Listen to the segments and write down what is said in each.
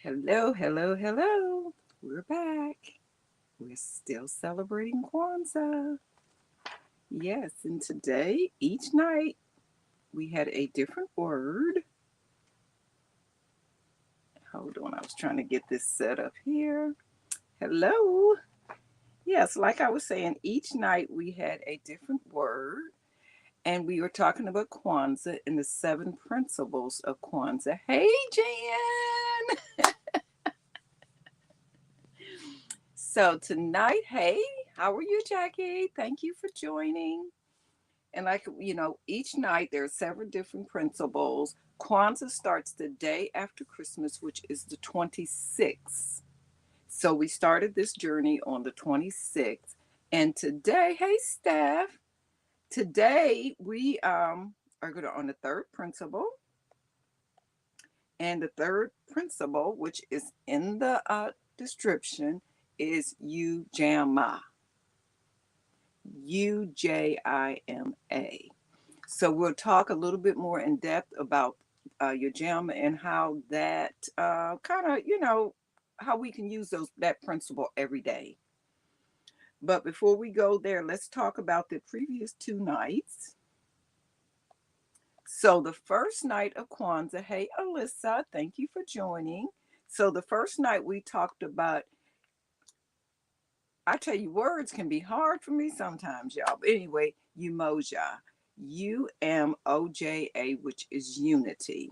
Hello, hello, hello. We're back. We're still celebrating Kwanzaa. Yes, and today, each night, we had a different word. Hold on, I was trying to get this set up here. Hello. Yes, like I was saying, each night we had a different word, and we were talking about Kwanzaa and the seven principles of Kwanzaa. Hey, Jan. So tonight, hey, how are you, Jackie? Thank you for joining. And each night there are several different principles. Kwanzaa starts the day after Christmas, which is the 26th. So we started this journey on the 26th. And today, hey, Steph, today we are going to on the third principle. And the third principle, which is in the description, is Ujima. Ujima. So we'll talk a little bit more in depth about your gem and how that kind of, how we can use that principle every day. But before we go there, let's talk about the previous two nights. So the first night of Kwanzaa, hey Alyssa, thank you for joining. So the first night we talked about, I tell you, words can be hard for me sometimes, y'all. But anyway, Umoja, Umoja, which is unity.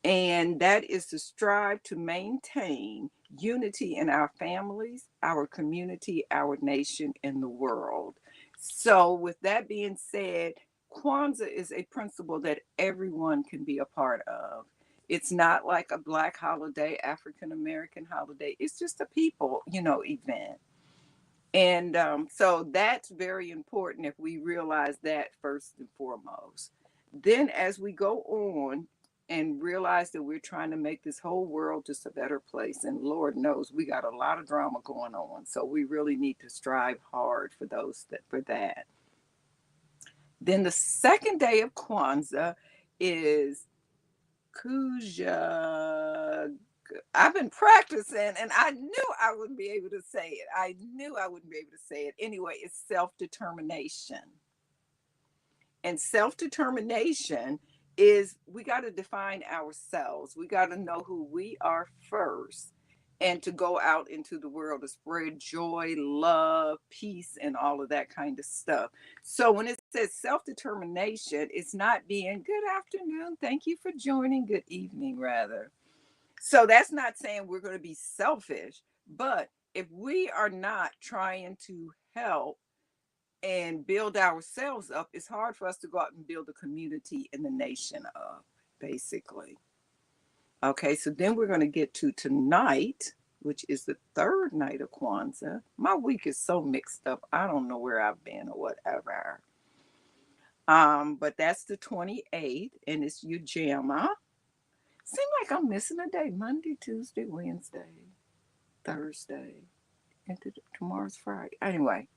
And that is to strive to maintain unity in our families, our community, our nation, and the world. So, with that being said, Kwanzaa is a principle that everyone can be a part of. It's not like a Black holiday, African American holiday. It's just a people, event. And so that's very important if we realize that first and foremost. Then, as we go on and realize that we're trying to make this whole world just a better place, and Lord knows we got a lot of drama going on, so we really need to strive hard for that. Then the second day of Kwanzaa is Kuja. I've been practicing and I knew I wouldn't be able to say it. I knew I wouldn't be able to say it. Anyway, it's self determination. And self determination is we got to define ourselves. We got to know who we are first and to go out into the world to spread joy, love, peace, and all of that kind of stuff. So when it says self determination, it's not being good afternoon. Thank you for joining. Good evening, rather. So that's not saying we're going to be selfish, but if we are not trying to help and build ourselves up, it's hard for us to go out and build a community in the nation up, basically. Okay, so then we're going to get to tonight, which is the third night of Kwanzaa. My week is so mixed up. I don't know where I've been or whatever. But that's the 28th, and it's Ujima. Seems like I'm missing a day. Monday, Tuesday, Wednesday, Thursday, and tomorrow's Friday. Anyway,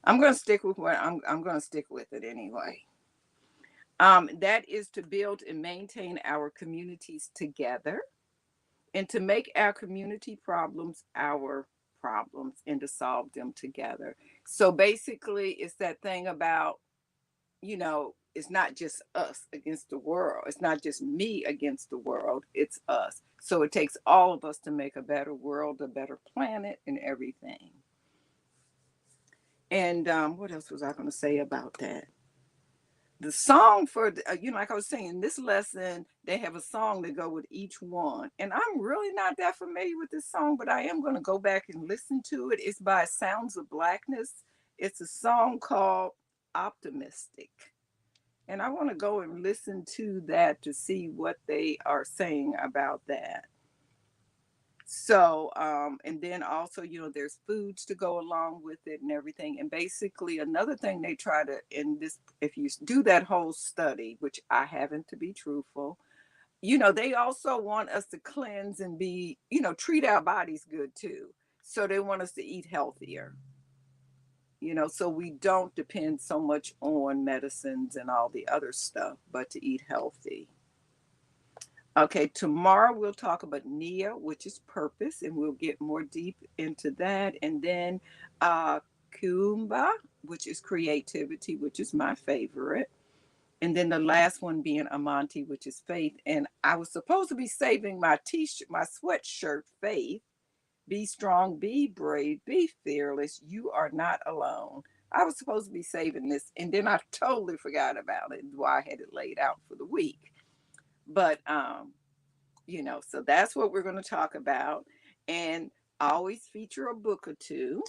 I'm gonna stick with what I'm gonna stick with it anyway. That is to build and maintain our communities together and to make our community problems our problems and to solve them together. So basically it's that thing about, it's not just us against the world. It's not just me against the world. It's us. So it takes all of us to make a better world, a better planet, and everything. And what else was I going to say about that? The song for, like I was saying, in this lesson, they have a song that go with each one. And I'm really not that familiar with this song, but I am going to go back and listen to it. It's by Sounds of Blackness. It's a song called Optimistic. And I want to go and listen to that to see what they are saying about that. So, and then also, there's foods to go along with it and everything. And basically, another thing they try to, in this, if you do that whole study, which I haven't to be truthful, they also want us to cleanse and be, treat our bodies good too. So they want us to eat healthier, so we don't depend so much on medicines and all the other stuff, but to eat healthy. Okay, tomorrow we'll talk about Nia, which is purpose, and we'll get more deep into that. And then uh, Kumba, which is creativity, which is my favorite. And then the last one being Amanti, which is faith. And I was supposed to be saving my t-shirt, my sweatshirt, faith. Be strong, be brave, be fearless. You are not alone. I was supposed to be saving this, and then I totally forgot about it. Why I had it laid out for the week. But so that's what we're going to talk about. And I always feature a book or two.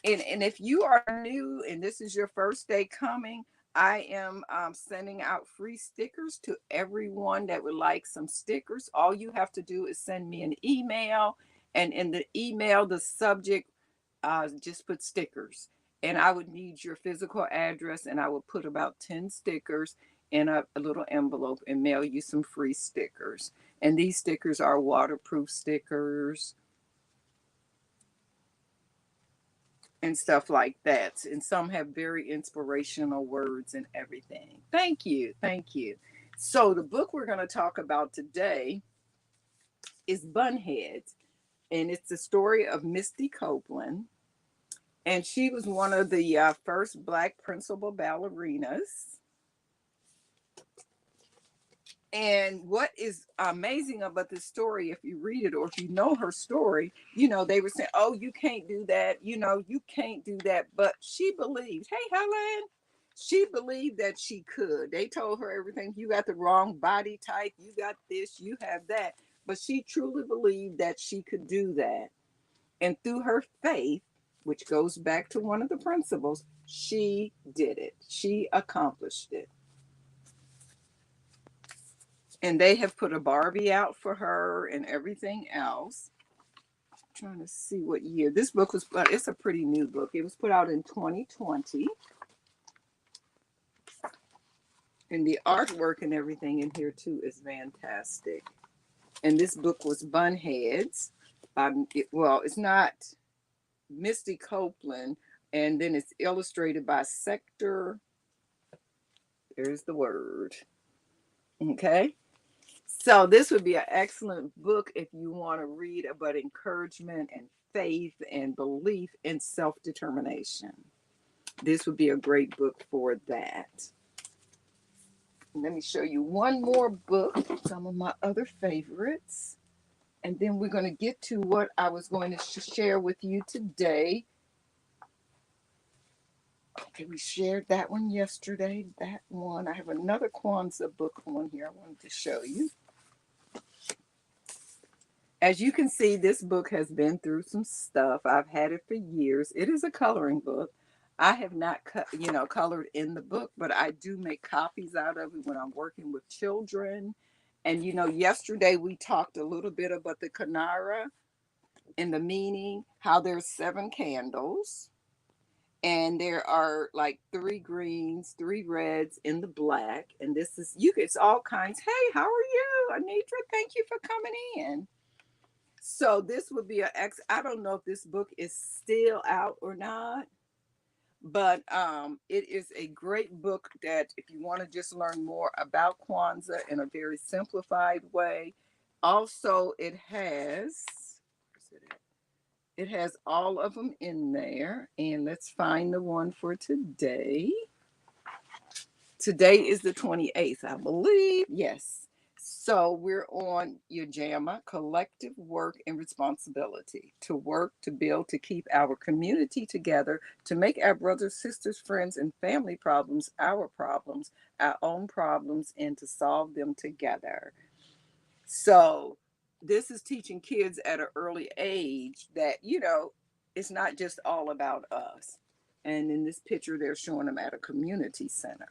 And if you are new and this is your first day coming, I am sending out free stickers to everyone that would like some stickers. All you have to do is send me an email, and in the email, the subject, just put stickers. And I would need your physical address, and I will put about 10 stickers in a little envelope and mail you some free stickers. And these stickers are waterproof stickers and stuff like that. And some have very inspirational words and everything. Thank you. Thank you. So, the book we're going to talk about today is Bunheads, and it's the story of Misty Copeland. And she was one of the first Black principal ballerinas. And what is amazing about this story, if you read it or if you know her story, they were saying, oh, you can't do that. You can't do that. But she believed, hey, Helen, she believed that she could. They told her everything. You got the wrong body type. You got this, you have that. But she truly believed that she could do that. And through her faith, which goes back to one of the principles, she did it. She accomplished it. And they have put a Barbie out for her and everything else. I'm trying to see what year this book was put. It's a pretty new book. It was put out in 2020. And the artwork and everything in here too is fantastic. And this book was Bunheads. It's not Misty Copeland, and then it's illustrated by Sector. There's the word. Okay. So this would be an excellent book if you want to read about encouragement and faith and belief and self-determination. This would be a great book for that. Let me show you one more book, some of my other favorites. And then we're going to get to what I was going to share with you today. Okay, we shared that one yesterday. That one. I have another Kwanzaa book on here I wanted to show you. As you can see, this book has been through some stuff. I've had it for years. It is a coloring book. I have not colored in the book, but I do make copies out of it when I'm working with children. And yesterday we talked a little bit about the Kanara and the meaning, how there's 7 candles. And there are like 3 greens, 3 reds, in the black. And this is it's all kinds. Hey, how are you, Anitra? Thank you for coming in. So this would be I don't know if this book is still out or not, but it is a great book that if you want to just learn more about Kwanzaa in a very simplified way. Also, it has all of them in there. And let's find the one for today. Today is the 28th, I believe. Yes. So we're on Ujima, collective work and responsibility, to work, to build, to keep our community together, to make our brothers, sisters, friends, and family problems, our own problems, and to solve them together. So this is teaching kids at an early age that, it's not just all about us. And in this picture, they're showing them at a community center.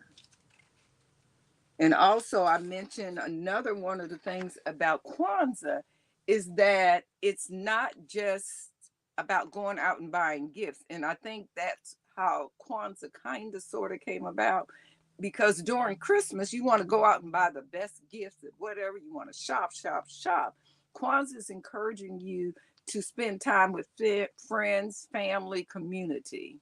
And also, I mentioned another one of the things about Kwanzaa is that it's not just about going out and buying gifts. And I think that's how Kwanzaa kind of sort of came about. Because during Christmas, you want to go out and buy the best gifts and whatever. You want to shop, shop, shop. Kwanzaa is encouraging you to spend time with friends, family, community.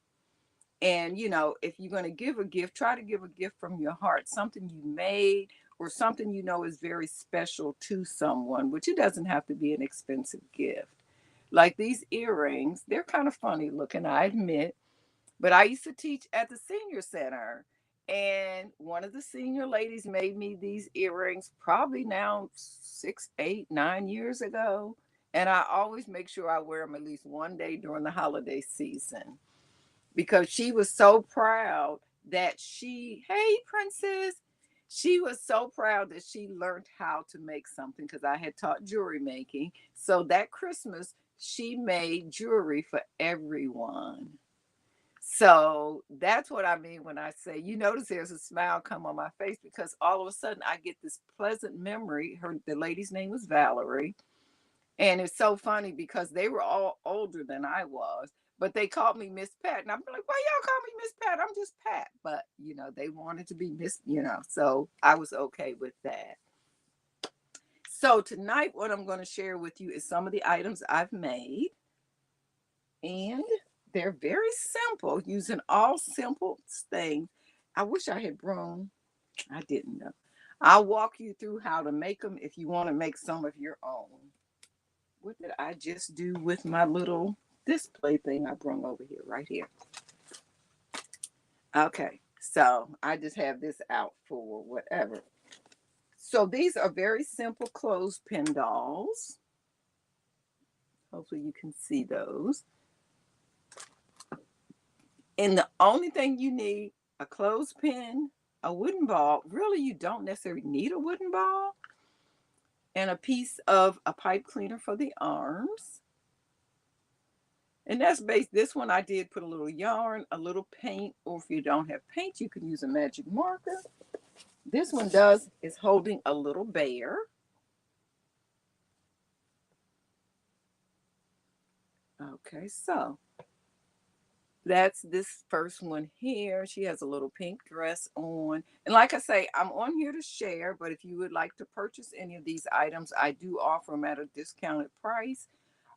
And, if you're going to give a gift, try to give a gift from your heart, something you made or something you know is very special to someone, which it doesn't have to be an expensive gift. Like these earrings, they're kind of funny looking, I admit, but I used to teach at the senior center. And one of the senior ladies made me these earrings probably now 6, 8, 9 years ago. And I always make sure I wear them at least one day during the holiday season because she was so proud that hey, Princess, she was so proud that she learned how to make something because I had taught jewelry making. So that Christmas, she made jewelry for everyone. So that's what I mean when I say, you notice there's a smile come on my face because all of a sudden I get this pleasant memory. The lady's name was Valerie. And it's so funny because they were all older than I was, but they called me Miss Pat. And I'm like, why y'all call me Miss Pat? I'm just Pat. But, they wanted to be Miss, so I was okay with that. So tonight, what I'm going to share with you is some of the items I've made. And they're very simple, using all simple things. I wish I had brung. I didn't know. I'll walk you through how to make them if you want to make some of your own. What did I just do with my little display thing I brung over here, right here? Okay, so I just have this out for whatever. So these are very simple clothespin dolls. Hopefully you can see those. And the only thing you need, a clothespin, a wooden ball. Really, you don't necessarily need a wooden ball. And a piece of a pipe cleaner for the arms. And that's based, this one I did put a little yarn, a little paint, or if you don't have paint, you can use a magic marker. This one is holding a little bear. Okay, so that's this first one here. She has a little pink dress on. And like I say, I'm on here to share, but if you would like to purchase any of these items, I do offer them at a discounted price.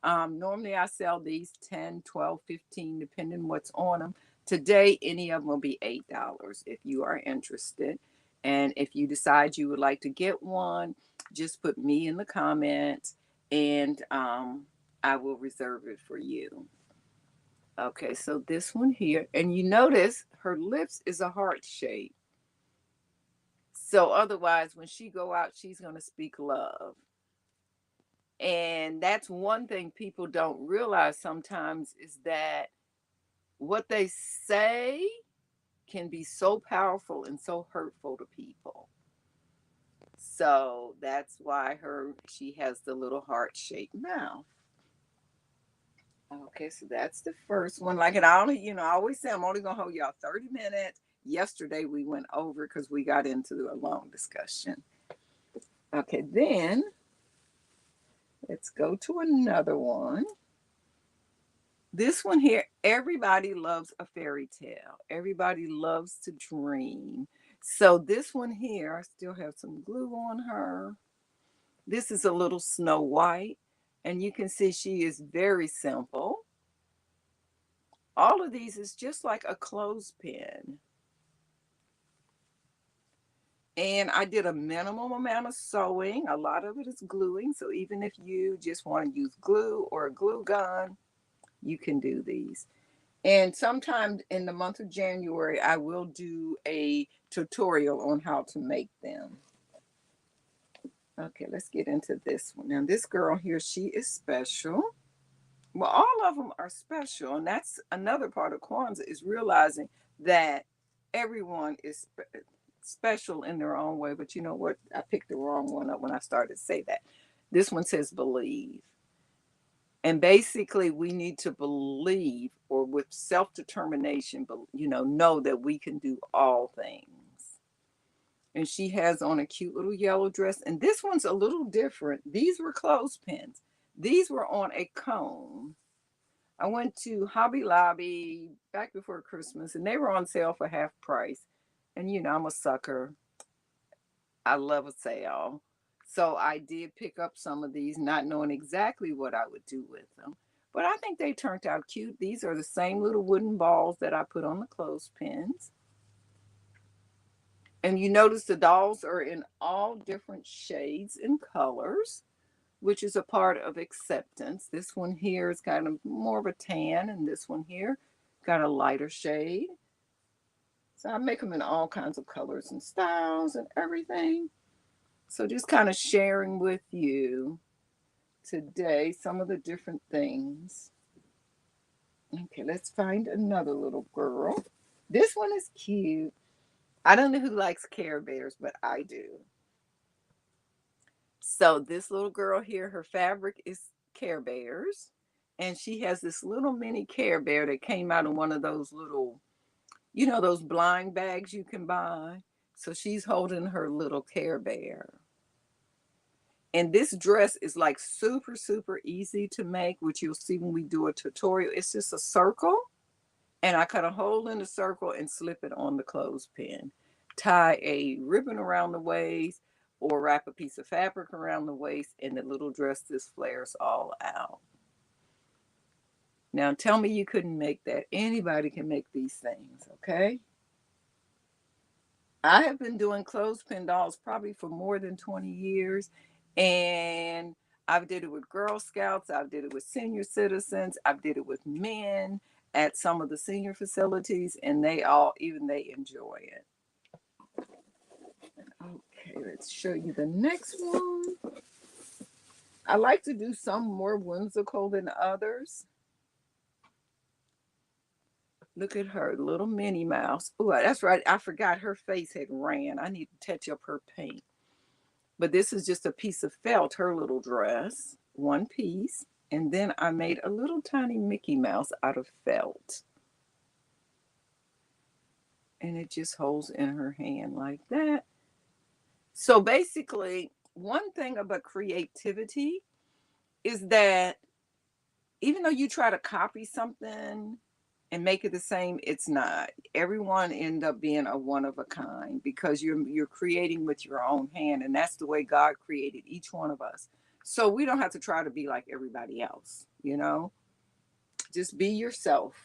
Normally I sell these 10, 12, 15, depending what's on them. Today, any of them will be $8 if you are interested. And if you decide you would like to get one, just put me in the comments and I will reserve it for you. Okay, so this one here, and you notice her lips is a heart shape. So otherwise, when she go out, she's going to speak love. And that's one thing people don't realize sometimes is that what they say can be so powerful and so hurtful to people. So that's why she has the little heart-shaped mouth. Okay, so that's the first one. Like, and I always say I'm only gonna hold y'all 30 minutes. Yesterday we went over because we got into a long discussion. Okay, then let's go to another one. This one here, everybody loves a fairy tale. Everybody loves to dream. So this one here, I still have some glue on her. This is a little Snow White, and you can see she is very simple. All of these is just like a clothespin. And I did a minimum amount of sewing. A lot of it is gluing. So even if you just want to use glue or a glue gun, you can do these. And sometime in the month of January, I will do a tutorial on how to make them. Okay, let's get into this one. Now, this girl here, she is special. Well, all of them are special. And that's another part of Kwanzaa, is realizing that everyone is special in their own way. But you know what? I picked the wrong one up when I started to say that. This one says believe. And basically, we need to believe, or with self-determination, know that we can do all things. And she has on a cute little yellow dress. And this one's a little different. These were clothespins. These were on a cone. I went to Hobby Lobby back before Christmas, and they were on sale for half price. And I'm a sucker. I love a sale. So I did pick up some of these, not knowing exactly what I would do with them. But I think they turned out cute. These are the same little wooden balls that I put on the clothespins. And you notice the dolls are in all different shades and colors, which is a part of acceptance. This one here is kind of more of a tan, and this one here got a lighter shade. So I make them in all kinds of colors and styles and everything. So just kind of sharing with you today some of the different things. Okay, let's find another little girl. This one is cute. I don't know who likes Care Bears, but I do. So this little girl here, her fabric is Care Bears. And she has this little mini Care Bear that came out in one of those little, those blind bags you can buy. So she's holding her little Care Bear. And this dress is like super, super easy to make, which you'll see when we do a tutorial. It's just a circle, and I cut a hole in the circle and slip it on the clothespin. Tie a ribbon around the waist or wrap a piece of fabric around the waist, and the little dress just flares all out. Now tell me you couldn't make that. Anybody can make these things, okay? I have been doing clothespin dolls probably for more than 20 years. And I've did it with Girl Scouts. I've did it with senior citizens. I've did it with men at some of the senior facilities, and they enjoy it. Okay, let's show you the next one. I like to do some more whimsical than others. Look at her, little Minnie Mouse. Oh, that's right. I forgot her face had ran. I need to touch up her paint. But this is just a piece of felt, her little dress, one piece. And then I made a little tiny Mickey Mouse out of felt. And it just holds in her hand like that. So basically, one thing about creativity is that even though you try to copy something and make it the same, it's not. Everyone end up being a one of a kind because you're creating with your own hand, and that's the way God created each one of us. So we don't have to try to be like everybody else. Just be yourself.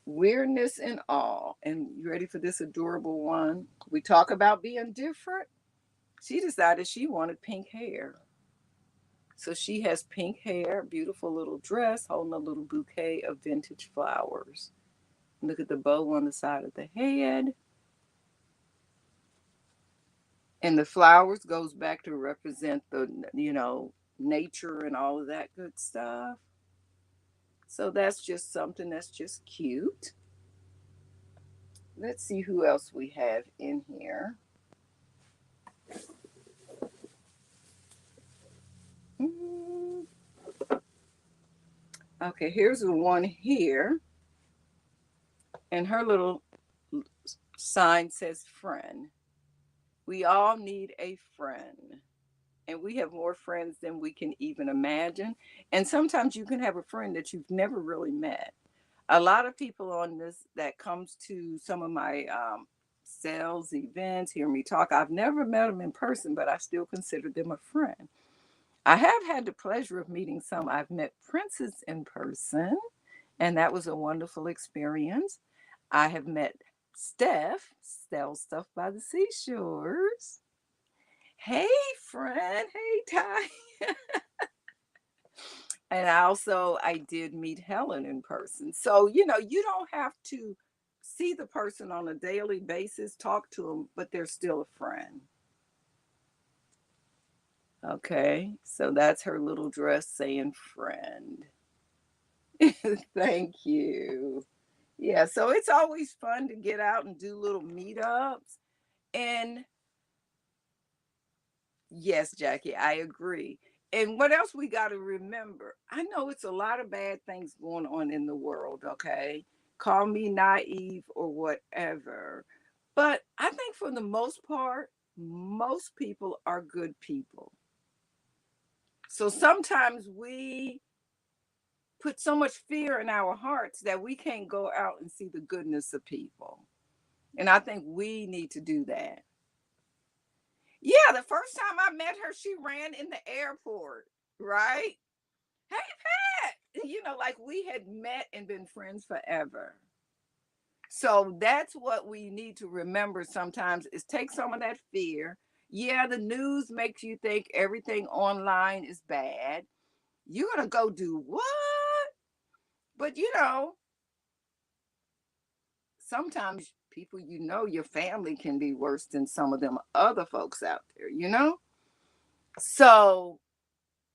Weirdness and all. And you ready for this adorable one? We talk about being different. She decided she wanted pink hair. So she has pink hair, beautiful little dress, holding a little bouquet of vintage flowers. Look at the bow on the side of the head. And the flowers goes back to represent nature and all of that good stuff. So that's just something that's just cute. Let's see who else we have in here. Okay, here's the one here. And her little sign says friend. We all need a friend. And we have more friends than we can even imagine. And sometimes you can have a friend that you've never really met. A lot of people on this that comes to some of my sales events, hear me talk. I've never met them in person, but I still consider them a friend. I have had the pleasure of meeting some. I've met Princess in person, and that was a wonderful experience. I have met Steph, sells stuff by the seashores. Hey, friend. Hey, Ty. And I did meet Helen in person. So, you don't have to see the person on a daily basis, talk to them, but they're still a friend. Okay. So that's her little dress saying friend. Thank you. Yeah. So it's always fun to get out and do little meetups. And yes, Jackie, I agree. And what else we got to remember? I know it's a lot of bad things going on in the world, okay? Call me naive or whatever. But I think for the most part, most people are good people. So sometimes we put so much fear in our hearts that we can't go out and see the goodness of people. And I think we need to do that. Yeah, the first time I met her, she ran in the airport, right? Hey, Pat! Like we had met and been friends forever. So that's what we need to remember sometimes is take some of that fear. Yeah, the news makes you think everything online is bad. You're going to go do what? But sometimes people, your family can be worse than some of them other folks out there. So,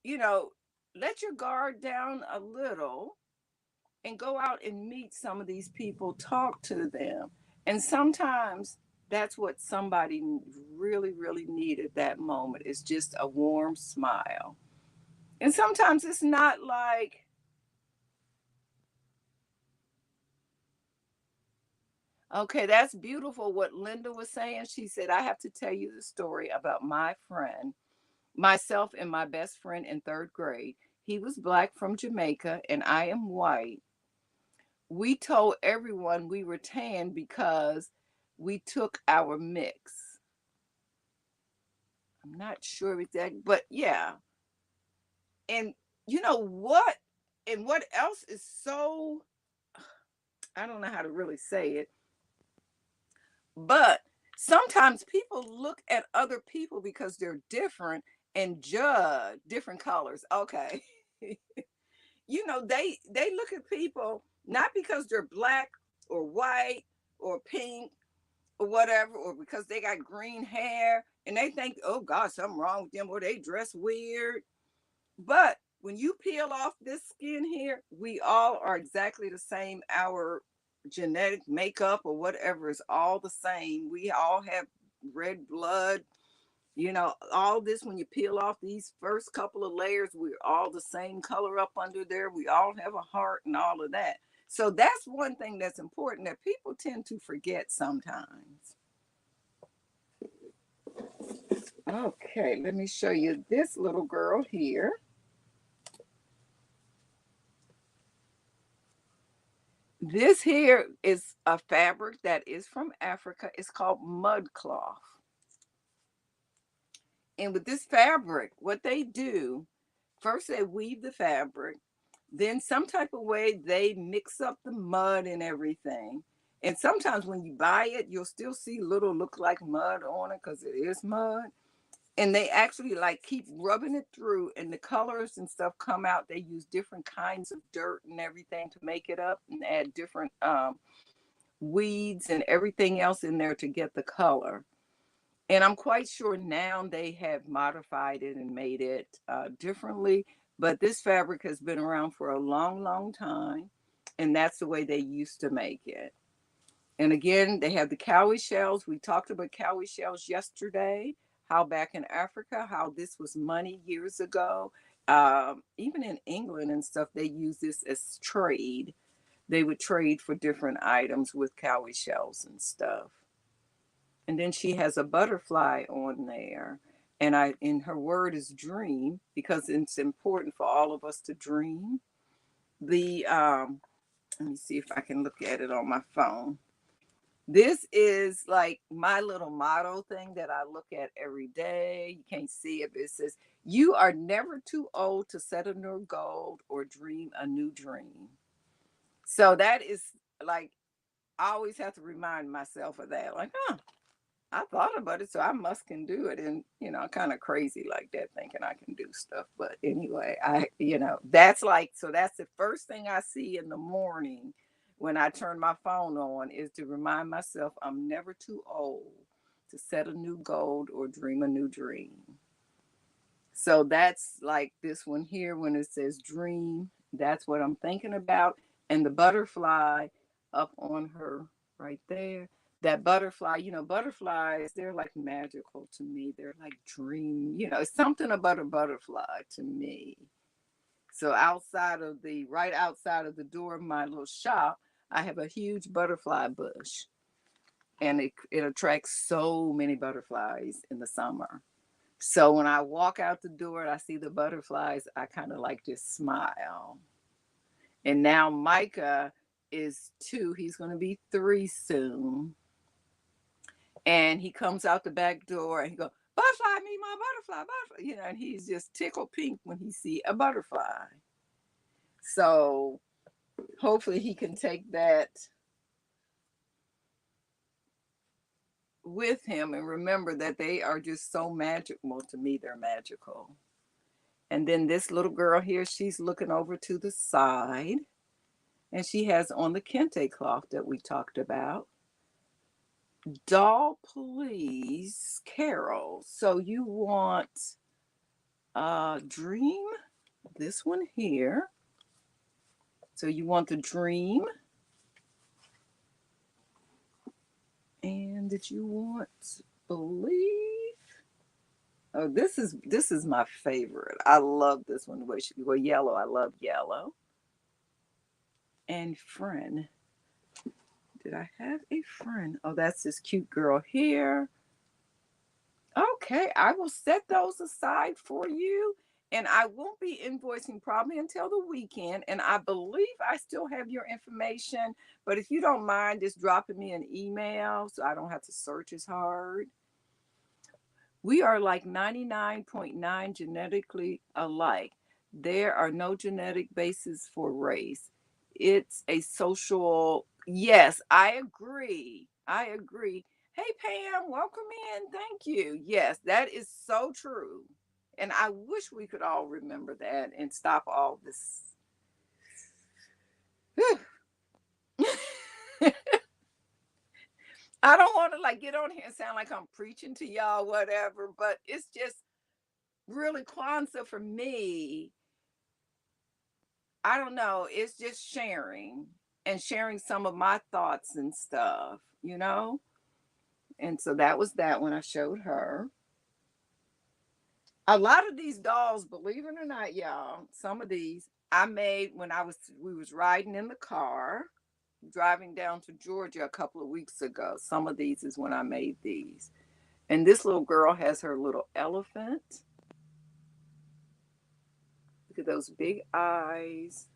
you know, let your guard down a little and go out and meet some of these people, talk to them. And sometimes that's what somebody really, really needed that moment is just a warm smile. And sometimes it's not like, okay, that's beautiful what Linda was saying. She said, I have to tell you the story about my friend, myself and my best friend in third grade. He was black from Jamaica and I am white. We told everyone we were tan because we took our mix. I'm not sure exactly, but yeah. And you know what? And what else is so, I don't know how to really say it, but sometimes people look at other people because they're different and judge different colors. Okay. They look at people not because they're black or white or pink or whatever, or because they got green hair and they think, oh God, something wrong with them, or they dress weird. But when you peel off this skin here, we all are exactly the same. Our genetic makeup or whatever is all the same. We all have red blood. All this, when you peel off these first couple of layers, we're all the same color up under there. We all have a heart and all of that. So that's one thing that's important that people tend to forget sometimes. Okay, let me show you this little girl here. This here is a fabric that is from Africa. It's called mud cloth. And with this fabric, what they do, first they weave the fabric, then some type of way they mix up the mud and everything. And sometimes when you buy it, you'll still see little look like mud on it because it is mud. And they actually like keep rubbing it through and the colors and stuff come out. They use different kinds of dirt and everything to make it up and add different weeds and everything else in there to get the color. And I'm quite sure now they have modified it and made it differently. But this fabric has been around for a long, long time. And that's the way they used to make it. And again, they have the cowrie shells. We talked about cowrie shells yesterday, how back in Africa, how this was money years ago. Even in England and stuff, they use this as trade. They would trade for different items with cowrie shells and stuff. And then she has a butterfly on there. And her word is dream because it's important for all of us to dream. The Let me see if I can look at it on my phone. This is like my little motto thing that I look at every day. You can't see it, but it says, you are never too old to set a new goal or dream a new dream. So that is like, I always have to remind myself of that. Like, I thought about it, so I must can do it. And, kind of crazy like that, thinking I can do stuff. But anyway, that's like, so that's the first thing I see in the morning when I turn my phone on is to remind myself I'm never too old to set a new goal or dream a new dream. So that's like this one here when it says dream. That's what I'm thinking about. And the butterfly up on her right there. That butterfly, butterflies, they're like magical to me. They're like dream, it's something about a butterfly to me. So right outside of the door of my little shop, I have a huge butterfly bush. And it attracts so many butterflies in the summer. So when I walk out the door and I see the butterflies, I kind of like just smile. And now Micah is 2. He's going to be 3 soon. And he comes out the back door and he goes, butterfly, me, my butterfly, butterfly. And he's just tickle pink when he see a butterfly. So hopefully he can take that with him and remember that they are just so magical. Well, to me, they're magical. And then this little girl here, she's looking over to the side and she has on the kente cloth that we talked about. Doll, please, Carol. So you want dream, this one here. So you want the dream. And did you want believe? Oh, this is my favorite. I love this one. The way she go yellow. I love yellow. And friend. Did I have a friend? Oh, that's this cute girl here. Okay, I will set those aside for you. And I won't be invoicing probably until the weekend. And I believe I still have your information. But if you don't mind just dropping me an email so I don't have to search as hard. We are like 99.9 genetically alike. There are no genetic basis for race. It's a social, yes, I agree. I agree. Hey, Pam, welcome in. Thank you. Yes, that is so true. And I wish we could all remember that and stop all this. I don't want to like get on here and sound like I'm preaching to y'all, whatever, but it's just really Kwanzaa for me. I don't know. It's just sharing and sharing some of my thoughts and stuff, you know? And so that was that when I showed her. A lot of these dolls, believe it or not, y'all, some of these I made when we was riding in the car, driving down to Georgia a couple of weeks ago. Some of these is when I made these. And this little girl has her little elephant. Look at those big eyes.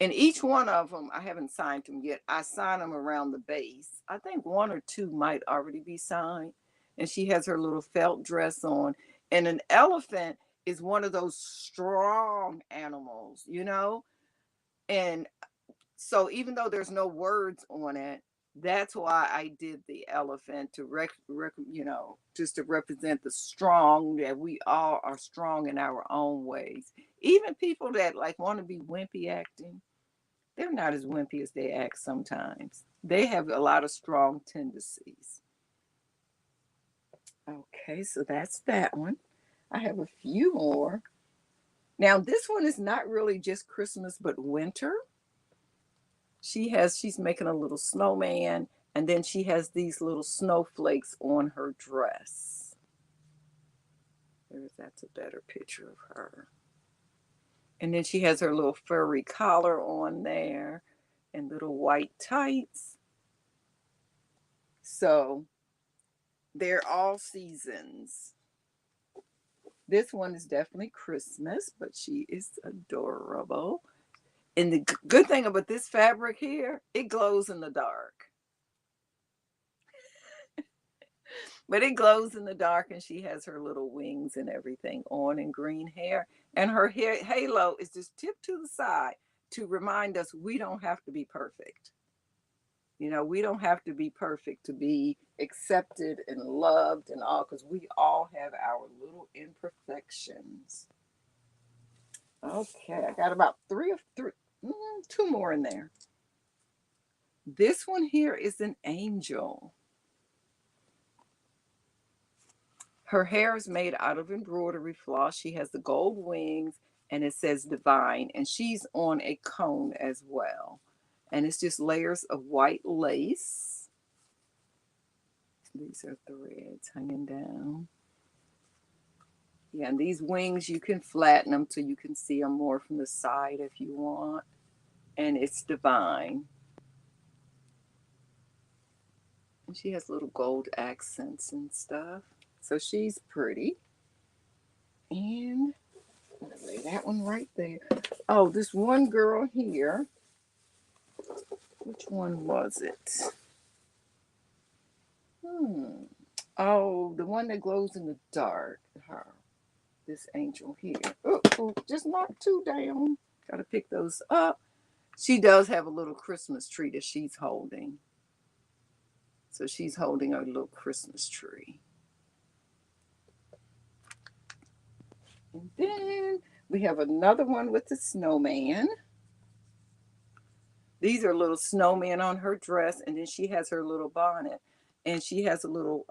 And each one of them, I haven't signed them yet. I sign them around the base. I think one or two might already be signed. And she has her little felt dress on. And an elephant is one of those strong animals, you know? And so even though there's no words on it, that's why I did the elephant to just to represent the strong, that we all are strong in our own ways. Even people that like want to be wimpy acting, they're not as wimpy as they act sometimes. They have a lot of strong tendencies. Okay, so that's that one. I have a few more. Now, this one is not really just Christmas, but winter. She's making a little snowman, and then she has these little snowflakes on her dress. That's a better picture of her. And then she has her little furry collar on there and little white tights. So they're all seasons. This one is definitely Christmas, but she is adorable. And the good thing about this fabric here, it glows in the dark. But it glows in the dark, and she has her little wings and everything on and green hair. And her hair halo is just tipped to the side to remind us we don't have to be perfect. You know, we don't have to be perfect to be accepted and loved and all, because we all have our little imperfections. Okay, I got about two more in there. This one here is an angel. Her hair is made out of embroidery floss. She has the gold wings and it says divine. And she's on a cone as well. And it's just layers of white lace. These are threads hanging down. Yeah, and these wings, you can flatten them so you can see them more from the side if you want. And it's divine. And she has little gold accents and stuff. So she's pretty. And I'm going to lay that one right there. Oh, this one girl here. Which one was it? Oh, the one that glows in the dark. Her. This angel here. Oh, just knocked two down. Got to pick those up. She does have a little Christmas tree that she's holding. So she's holding a little Christmas tree. And then we have another one with the snowman. These are little snowmen on her dress, and then she has her little bonnet, and she has a little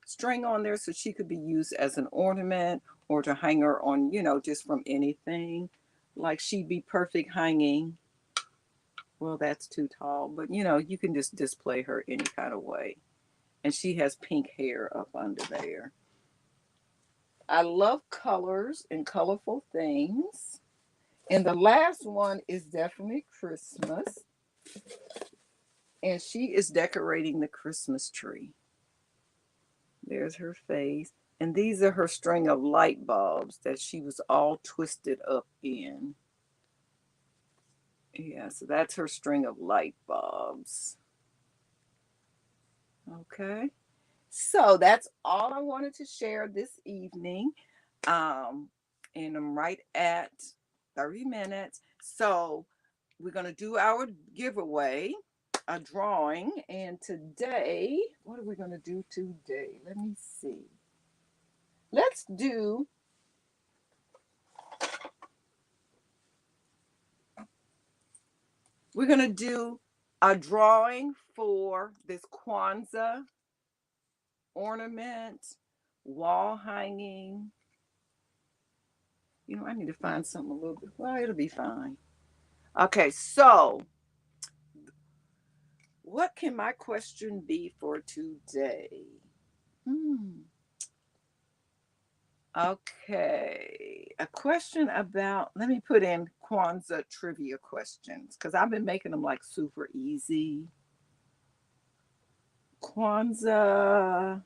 string on there so she could be used as an ornament or to hang her on, just from anything. Like she'd be perfect hanging. Well, that's too tall, but you can just display her any kind of way. And she has pink hair up under there. I love colors and colorful things. And the last one is definitely Christmas. And she is decorating the Christmas tree. There's her face. And these are her string of light bulbs that she was all twisted up in. Yeah, so that's her string of light bulbs. Okay. So that's all I wanted to share this evening. Um, and I'm right at 30 minutes. So we're going to do our giveaway, a drawing. And today, what are we going to do today? Let me see. Let's do, we're going to do a drawing for this Kwanzaa ornament, wall hanging. I need to find something a little bit, well, it'll be fine. Okay, so what can my question be for today? Okay, a question about, let me put in Kwanzaa trivia questions because I've been making them like super easy. Kwanzaa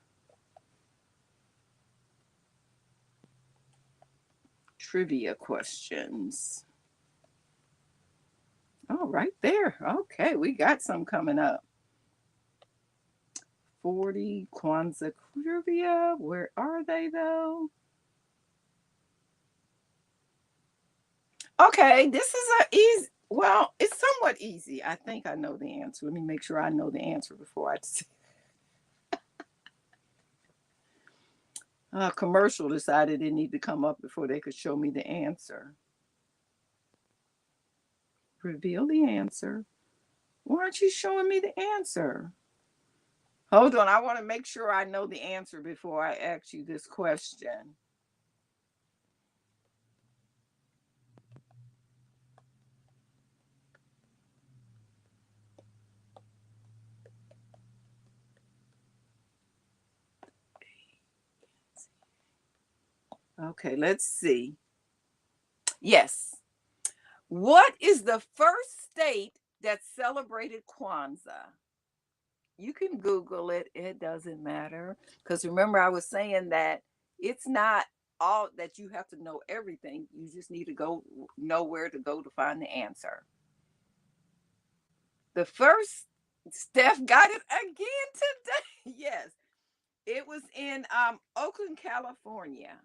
trivia questions. Oh, right there. Okay, we got some coming up. 40 Kwanzaa trivia. Where are they though? Okay, this is a easy. Well, it's somewhat easy. I think I know the answer. Let me make sure I know the answer before I say. Commercial decided it needed to come up before they could show me the answer. Reveal the answer. Why aren't you showing me the answer? Hold on, I want to make sure I know the answer before I ask you this question. Okay, let's see. Yes. What is the first state that celebrated Kwanzaa? You can Google it. It doesn't matter. Because remember, I was saying that it's not all that you have to know everything. You just need to go know where to go to find the answer. The first, Steph got it again today. Yes. It was in Oakland, California.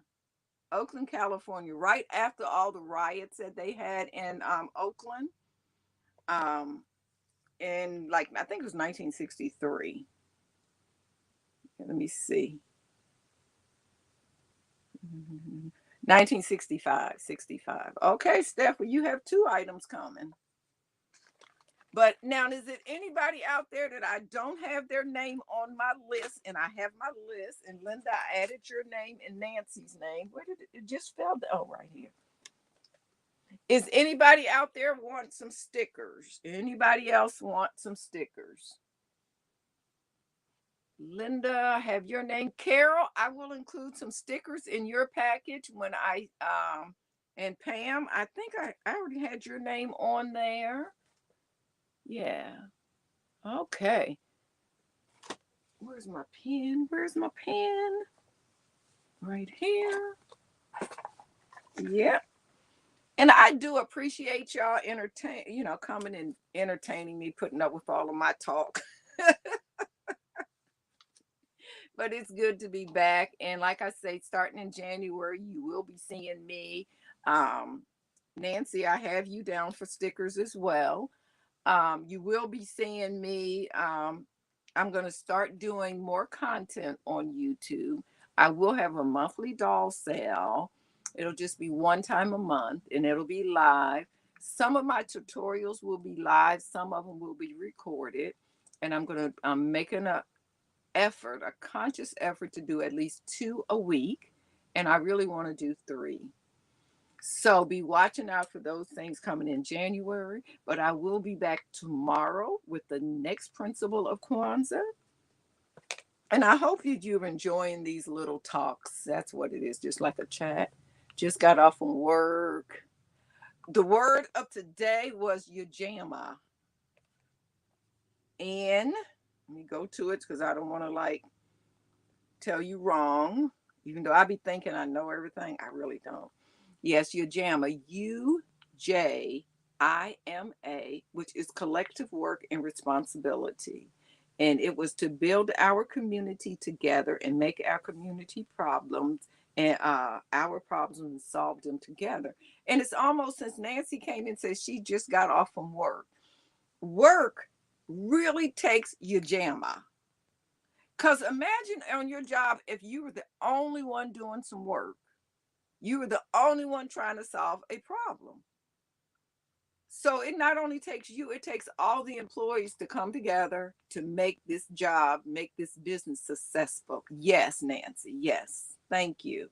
Oakland, California, right after all the riots that they had in Oakland. Um, in like, I think it was 1963. Let me see. 1965, 65. Okay, Steph, well, you have two items coming. But now, is it anybody out there that I don't have their name on my list? And I have my list. And Linda, I added your name and Nancy's name. Where did it just fell? Oh, right here. Is anybody out there want some stickers? Anybody else want some stickers? Linda, have your name. Carol, I will include some stickers in your package when and Pam, I think I already had your name on there. Yeah. Okay. Where's my pen? Where's my pen? Right here. Yep. And I do appreciate y'all coming and entertaining me, putting up with all of my talk. But it's good to be back. And like I say, starting in January, you will be seeing me. Um, Nancy, I have you down for stickers as well. You will be seeing me I'm going to start doing more content on YouTube. I will have a monthly doll sale. It'll just be one time a month and it'll be live. Some of my tutorials will be live, some of them will be recorded. And I'm making a conscious effort to do at least 2 a week. And I really want to do 3. So be watching out for those things coming in January. But I will be back tomorrow with the next principle of Kwanzaa. And I hope that you're enjoying these little talks. That's what it is, just like a chat. Just got off from work. The word of today was Ujima. And let me go to it because I don't want to like tell you wrong. Even though I be thinking I know everything, I really don't. Yes, Ujima, Ujima, which is collective work and responsibility. And it was to build our community together and make our community problems and our problems and solve them together. And it's almost since Nancy came and said she just got off from work. Work really takes Ujima. Because imagine on your job if you were the only one doing some work. You were the only one trying to solve a problem. So it not only takes you, it takes all the employees to come together to make this job, make this business successful. Yes, Nancy. Yes. Thank you.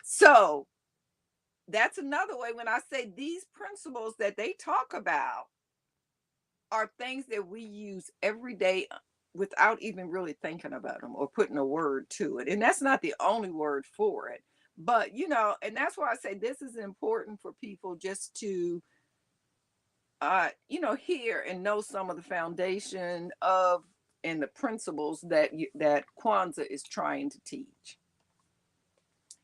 So that's another way when I say these principles that they talk about are things that we use every day without even really thinking about them or putting a word to it. And that's not the only word for it. But, and that's why I say this is important for people just to, hear and know some of the foundation of and the principles that Kwanzaa is trying to teach.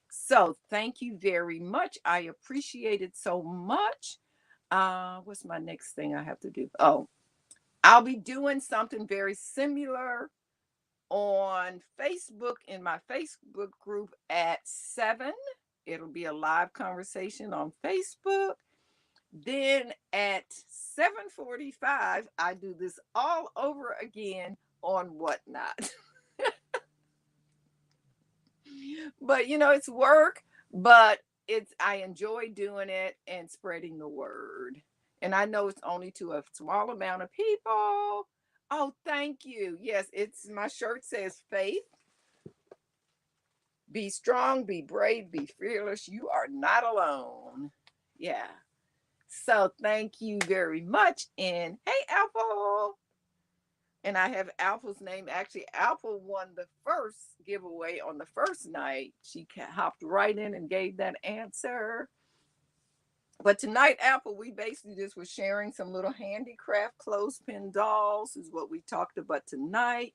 So thank you very much. I appreciate it so much. What's my next thing I have to do? Oh, I'll be doing something very similar on Facebook in my Facebook group at 7. It'll be a live conversation on Facebook. Then at 7:45, I do this all over again on Whatnot. But it's work, but I enjoy doing it and spreading the word. And I know it's only to a small amount of people. Oh, thank you. Yes, it's my shirt says faith. Be strong, be brave, be fearless. You are not alone. Yeah. So thank you very much. And hey, Apple. And I have Apple's name. Actually, Apple won the first giveaway on the first night. She hopped right in and gave that answer. But tonight, Apple, we basically just were sharing some little handicraft clothespin dolls, is what we talked about tonight.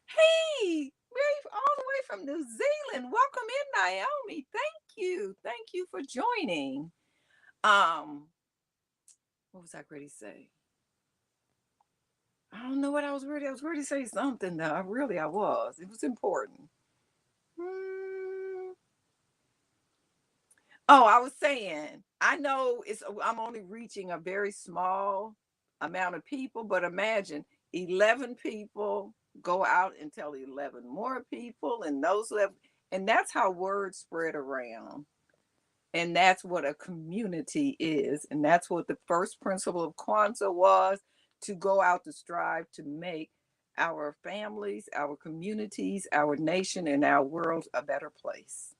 Hey, we're all the way from New Zealand. Welcome in, Naomi. Thank you. Thank you for joining. What was I ready to say? I don't know what I was ready. I was ready to say something though. I was. It was important. Hmm. Oh, I was saying, I know I'm only reaching a very small amount of people, but imagine 11 people go out and tell 11 more people, and those 11, and that's how words spread around. And that's what a community is. And that's what the first principle of Kwanzaa was, to go out to strive to make our families, our communities, our nation, and our world a better place.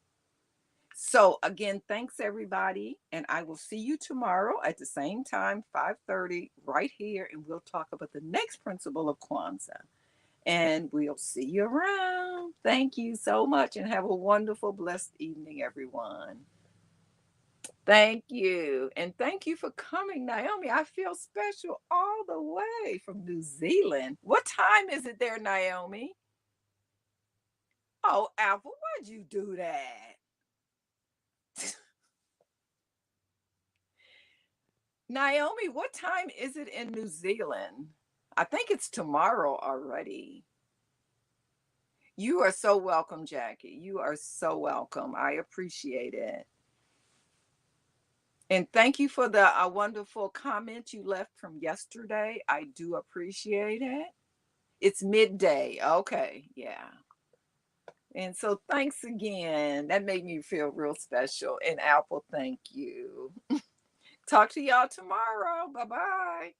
So again, thanks everybody. And I will see you tomorrow at the same time, 5:30, right here. And we'll talk about the next principle of Kwanzaa. And we'll see you around. Thank you so much and have a wonderful, blessed evening, everyone. Thank you. And thank you for coming, Naomi. I feel special all the way from New Zealand. What time is it there, Naomi? Oh, Apple, why'd you do that? Naomi, what time is it in New Zealand? I think it's tomorrow already. You are so welcome, Jackie. You are so welcome. I appreciate it. And thank you for the wonderful comment you left from yesterday. I do appreciate it. It's midday. Okay. Yeah. And so thanks again. That made me feel real special. And Apple, thank you. Talk to y'all tomorrow. Bye bye.